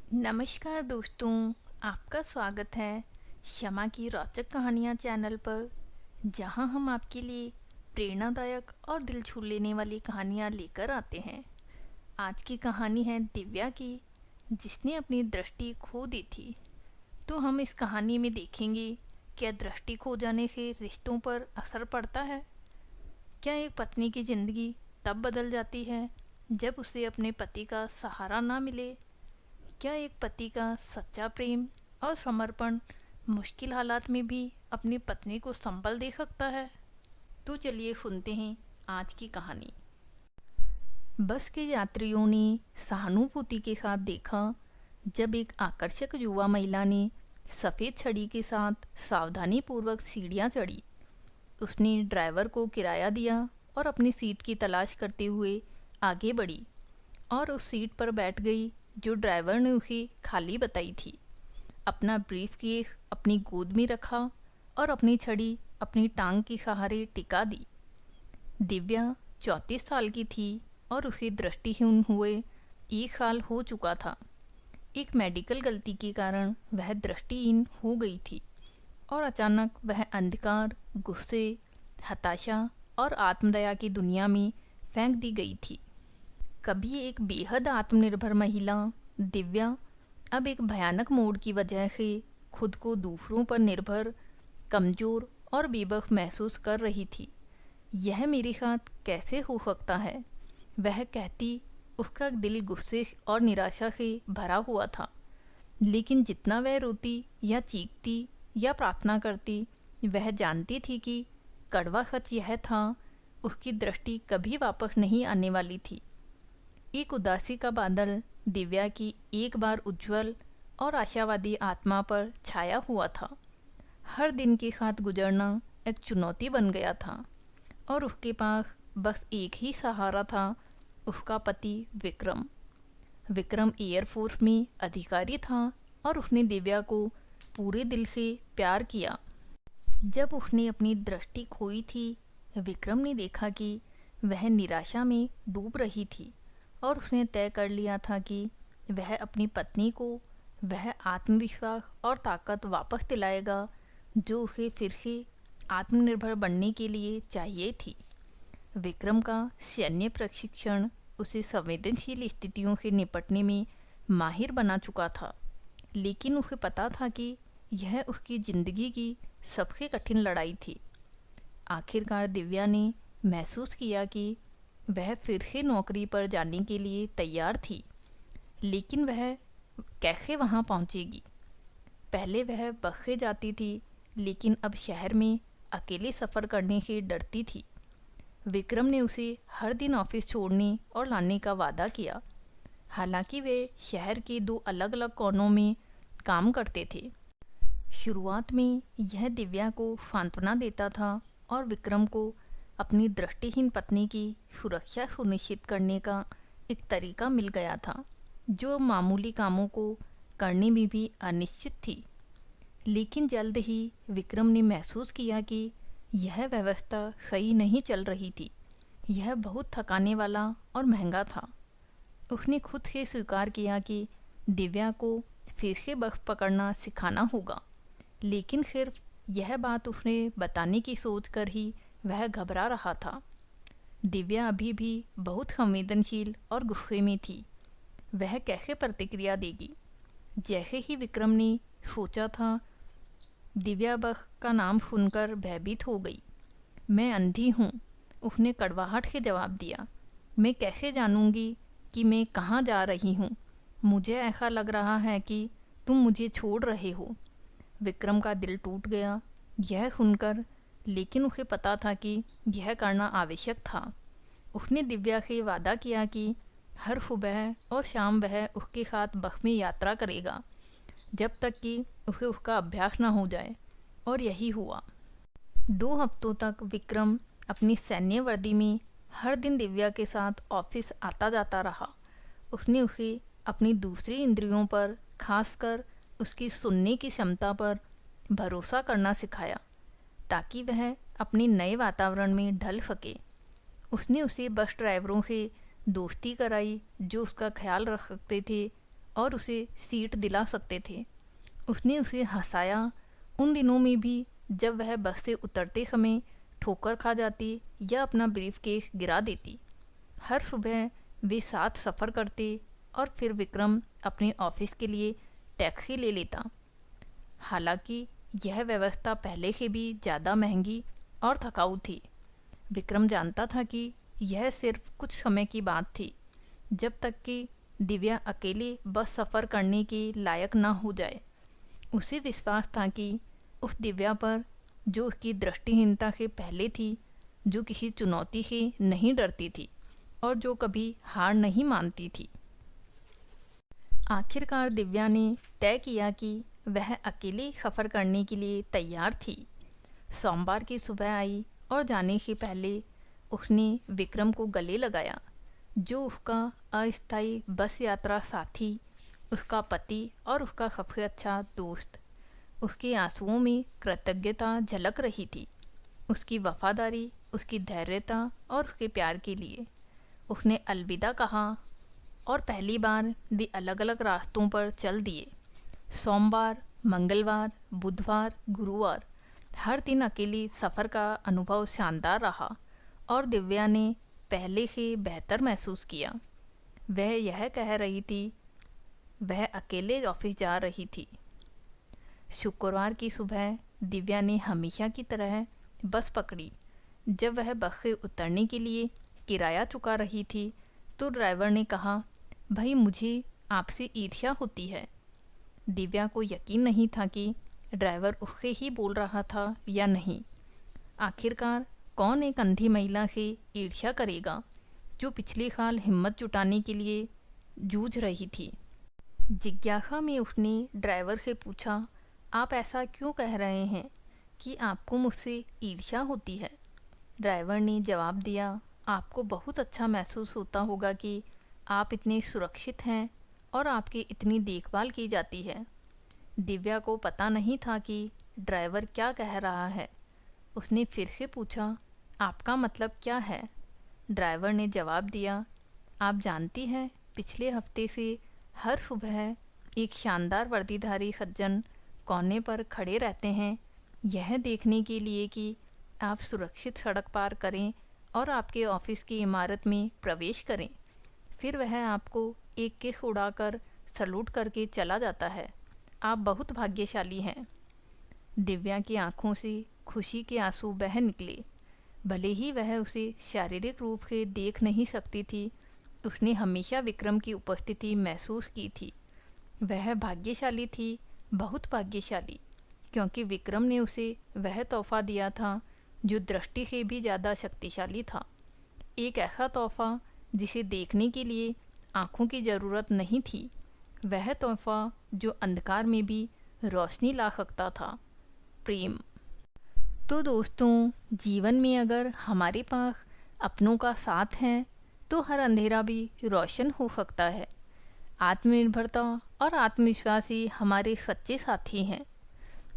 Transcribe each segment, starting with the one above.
नमस्कार दोस्तों, आपका स्वागत है शमा की रोचक कहानियाँ चैनल पर, जहां हम आपके लिए प्रेरणादायक और दिल छू लेने वाली कहानियाँ लेकर आते हैं। आज की कहानी है दिव्या की, जिसने अपनी दृष्टि खो दी थी। तो हम इस कहानी में देखेंगे, क्या दृष्टि खो जाने से रिश्तों पर असर पड़ता है। क्या एक पत्नी की ज़िंदगी तब बदल जाती है जब उसे अपने पति का सहारा ना मिले। क्या एक पति का सच्चा प्रेम और समर्पण मुश्किल हालात में भी अपनी पत्नी को संबल दे सकता है। तो चलिए सुनते हैं आज की कहानी। बस के यात्रियों ने सहानुभूति के साथ देखा जब एक आकर्षक युवा महिला ने सफ़ेद छड़ी के साथ सावधानी पूर्वक सीढ़ियाँ चढ़ी। उसने ड्राइवर को किराया दिया और अपनी सीट की तलाश करते हुए आगे बढ़ी और उस सीट पर बैठ गई जो ड्राइवर ने उसे खाली बताई थी। अपना ब्रीफ केस अपनी गोद में रखा और अपनी छड़ी अपनी टांग के सहारे टिका दी। दिव्या 34 साल की थी और उसे दृष्टिहीन हुए 1 साल हो चुका था। एक मेडिकल गलती के कारण वह दृष्टिहीन हो गई थी और अचानक वह अंधकार, गुस्से, हताशा और आत्मदया की दुनिया में फेंक दी गई थी। कभी एक बेहद आत्मनिर्भर महिला, दिव्या अब एक भयानक मोड़ की वजह से खुद को दूसरों पर निर्भर, कमज़ोर और बेबस महसूस कर रही थी। यह मेरे साथ कैसे हो सकता है, वह कहती। उसका दिल गुस्से और निराशा से भरा हुआ था। लेकिन जितना वह रोती या चीखती या प्रार्थना करती, वह जानती थी कि कड़वा सच यह था, उसकी दृष्टि कभी वापस नहीं आने वाली थी। एक उदासी का बादल दिव्या की एक बार उज्जवल और आशावादी आत्मा पर छाया हुआ था। हर दिन के साथ गुजरना एक चुनौती बन गया था और उसके पास बस एक ही सहारा था, उसका पति विक्रम। विक्रम एयरफोर्स में अधिकारी था और उसने दिव्या को पूरे दिल से प्यार किया। जब उसने अपनी दृष्टि खोई थी, विक्रम ने देखा कि वह निराशा में डूब रही थी और उसने तय कर लिया था कि वह अपनी पत्नी को वह आत्मविश्वास और ताकत वापस दिलाएगा जो उसे फिर से आत्मनिर्भर बनने के लिए चाहिए थी। विक्रम का सैन्य प्रशिक्षण उसे संवेदनशील स्थितियों से निपटने में माहिर बना चुका था, लेकिन उसे पता था कि यह उसकी ज़िंदगी की सबसे कठिन लड़ाई थी। आखिरकार दिव्या ने महसूस किया कि वह फिर से नौकरी पर जाने के लिए तैयार थी, लेकिन वह कैसे वहां पहुंचेगी। पहले वह बस से जाती थी, लेकिन अब शहर में अकेले सफ़र करने से डरती थी। विक्रम ने उसे हर दिन ऑफिस छोड़ने और लाने का वादा किया। हालांकि वे शहर के 2 अलग अलग कोनों में काम करते थे। शुरुआत में यह दिव्या को सांत्वना देता था और विक्रम को अपनी दृष्टिहीन पत्नी की सुरक्षा सुनिश्चित करने का एक तरीका मिल गया था, जो मामूली कामों को करने में भी अनिश्चित थी। लेकिन जल्द ही विक्रम ने महसूस किया कि यह व्यवस्था सही नहीं चल रही थी। यह बहुत थकाने वाला और महंगा था। उसने खुद से स्वीकार किया कि दिव्या को फिर से बस पकड़ना सिखाना होगा, लेकिन सिर्फ यह बात उसने बताने की सोचकर ही वह घबरा रहा था। दिव्या अभी भी बहुत संवेदनशील और गुस्से में थी। वह कैसे प्रतिक्रिया देगी। जैसे ही विक्रम ने सोचा था, दिव्या बस का नाम सुनकर भयभीत हो गई। मैं अंधी हूँ, उसने कड़वाहट से जवाब दिया। मैं कैसे जानूंगी कि मैं कहाँ जा रही हूँ। मुझे ऐसा लग रहा है कि तुम मुझे छोड़ रहे हो। विक्रम का दिल टूट गया यह सुनकर, लेकिन उसे पता था कि यह करना आवश्यक था। उसने दिव्या से वादा किया कि हर सुबह और शाम वह उसके साथ बस में यात्रा करेगा, जब तक कि उसे उसका अभ्यास न हो जाए। और यही हुआ। 2 हफ्तों तक विक्रम अपनी सैन्य वर्दी में हर दिन दिव्या के साथ ऑफिस आता जाता रहा। उसने उसे अपनी दूसरी इंद्रियों पर, खासकर उसकी सुनने की क्षमता पर भरोसा करना सिखाया, ताकि वह अपने नए वातावरण में ढल सके। उसने उसे बस ड्राइवरों से दोस्ती कराई जो उसका ख्याल रख सकते थे और उसे सीट दिला सकते थे। उसने उसे हंसाया उन दिनों में भी जब वह बस से उतरते समय ठोकर खा जाती या अपना ब्रीफकेस गिरा देती। हर सुबह वे साथ सफ़र करते और फिर विक्रम अपने ऑफिस के लिए टैक्सी ले लेता। हालांकि यह व्यवस्था पहले से भी ज़्यादा महंगी और थकाऊ थी। विक्रम जानता था कि यह सिर्फ कुछ समय की बात थी, जब तक कि दिव्या अकेले बस सफ़र करने के लायक ना हो जाए। उसे विश्वास था कि उस दिव्या पर, जो उसकी दृष्टिहीनता से पहले थी, जो किसी चुनौती से नहीं डरती थी और जो कभी हार नहीं मानती थी। आखिरकार दिव्या ने तय किया कि वह अकेले सफ़र करने के लिए तैयार थी। सोमवार की सुबह आई और जाने से पहले उसने विक्रम को गले लगाया, जो उसका अस्थायी बस यात्रा साथी, उसका पति और उसका सबसे अच्छा दोस्त। उसके आंसुओं में कृतज्ञता झलक रही थी, उसकी वफादारी, उसकी धैर्यता और उसके प्यार के लिए। उसने अलविदा कहा और पहली बार वे अलग अलग रास्तों पर चल दिए। सोमवार, मंगलवार, बुधवार, गुरुवार, हर दिन अकेले सफ़र का अनुभव शानदार रहा और दिव्या ने पहले से बेहतर महसूस किया। वह यह कह रही थी, वह अकेले ऑफिस जा रही थी। शुक्रवार की सुबह दिव्या ने हमेशा की तरह बस पकड़ी। जब वह बस से उतरने के लिए किराया चुका रही थी तो ड्राइवर ने कहा, भाई मुझे आपसे ईर्ष्या होती है। दिव्या को यकीन नहीं था कि ड्राइवर उससे ही बोल रहा था या नहीं। आखिरकार कौन एक अंधी महिला से ईर्ष्या करेगा जो पिछले साल हिम्मत जुटाने के लिए जूझ रही थी। जिज्ञासा में उसने ड्राइवर से पूछा, आप ऐसा क्यों कह रहे हैं कि आपको मुझसे ईर्ष्या होती है? ड्राइवर ने जवाब दिया, आपको बहुत अच्छा महसूस होता होगा कि आप इतने सुरक्षित हैं और आपकी इतनी देखभाल की जाती है। दिव्या को पता नहीं था कि ड्राइवर क्या कह रहा है। उसने फिर से पूछा, आपका मतलब क्या है? ड्राइवर ने जवाब दिया, आप जानती हैं, पिछले हफ्ते से हर सुबह एक शानदार वर्दीधारी सज्जन कोने पर खड़े रहते हैं, यह देखने के लिए कि आप सुरक्षित सड़क पार करें और आपके ऑफिस की इमारत में प्रवेश करें। फिर वह आपको एक किक उड़ाकर सलूट करके चला जाता है। आप बहुत भाग्यशाली हैं। दिव्या की आंखों से खुशी के आंसू बह निकले। भले ही वह उसे शारीरिक रूप से देख नहीं सकती थी, उसने हमेशा विक्रम की उपस्थिति महसूस की थी। वह भाग्यशाली थी, बहुत भाग्यशाली, क्योंकि विक्रम ने उसे वह तोहफा दिया था जो दृष्टि से भी ज़्यादा शक्तिशाली था। एक ऐसा तोहफा जिसे देखने के लिए आँखों की ज़रूरत नहीं थी। वह तोहफा जो अंधकार में भी रोशनी ला सकता था, प्रेम। तो दोस्तों, जीवन में अगर हमारे पास अपनों का साथ है तो हर अंधेरा भी रोशन हो सकता है। आत्मनिर्भरता और आत्मविश्वास ही हमारे सच्चे साथी हैं।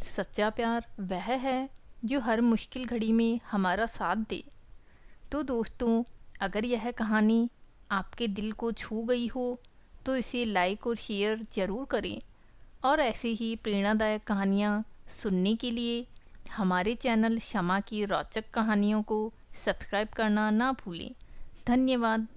सच्चा प्यार वह है जो हर मुश्किल घड़ी में हमारा साथ दे। तो दोस्तों, अगर यह कहानी आपके दिल को छू गई हो तो इसे लाइक और शेयर ज़रूर करें और ऐसे ही प्रेरणादायक कहानियाँ सुनने के लिए हमारे चैनल शमा की रोचक कहानियों को सब्सक्राइब करना ना भूलें। धन्यवाद।